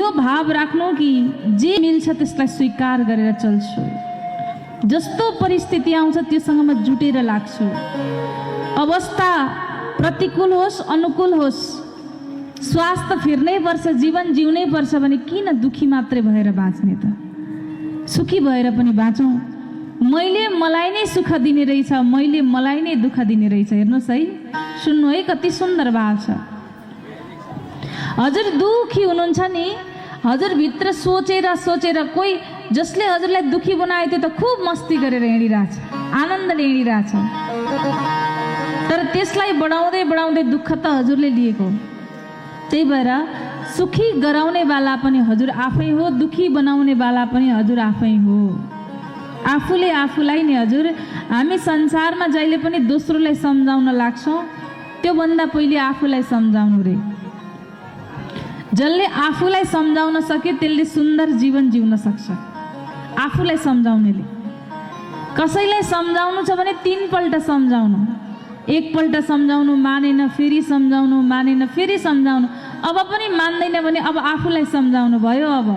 यो भाव राख्नु कि जे मिल्छ त्यसलाई स्वीकार गरेर चल्छु, जस्तो परिस्थिति आउँछ त्योसँग म जुटेर लाग्छु। अवस्था प्रतिकूल होस् अनुकूल होस्, स्वास्थ्य फिर्नै पर्छ, जीवन जिउनै पर्छ भने किन दुखी मात्रै भएर बाँच्ने त? सुखी भएर पनि बाँचौँ। मैले मलाई नै सुख दिने रहेछ, मैले मलाई नै दुःख दिने रहेछ। हेर्नुहोस् है, सुन्नु है, कति सुन्दर भाव छ। हजुर दुखी हुनुहुन्छ नि, हजुरभित्र सोचेर सोचेर कोही जसले हजुरलाई दुखी बनायो त्यो त खुब मस्ती गरेर हिँडिरहेछ, आनन्दले हिँडिरहेछ, तर त्यसलाई बढाउँदै बढाउँदै दुःख त हजुरले लिएको। त्यही भएर सुखी गराउने वाला पनि हजुर आफै हो, दुखी बनाउने वाला पनि हजुर आफै हो। आफूले आफूलाई नि हजुर, हामी संसारमा जहिले पनि दोस्रोलाई सम्झाउन लाग्छौँ, त्योभन्दा पहिले आफूलाई सम्झाउनु रे। जसले आफूलाई सम्झाउन सके त्यसले सुन्दर जीवन जिउन सक्छ। आफूलाई सम्झाउनेले, कसैलाई सम्झाउनु छ भने 3 पल्ट सम्झाउनु, एकपल्ट सम्झाउनु मानेन, फेरि सम्झाउनु मानेन, फेरि सम्झाउनु, अब पनि मान्दैन भने अब आफूलाई सम्झाउनु भयो। अब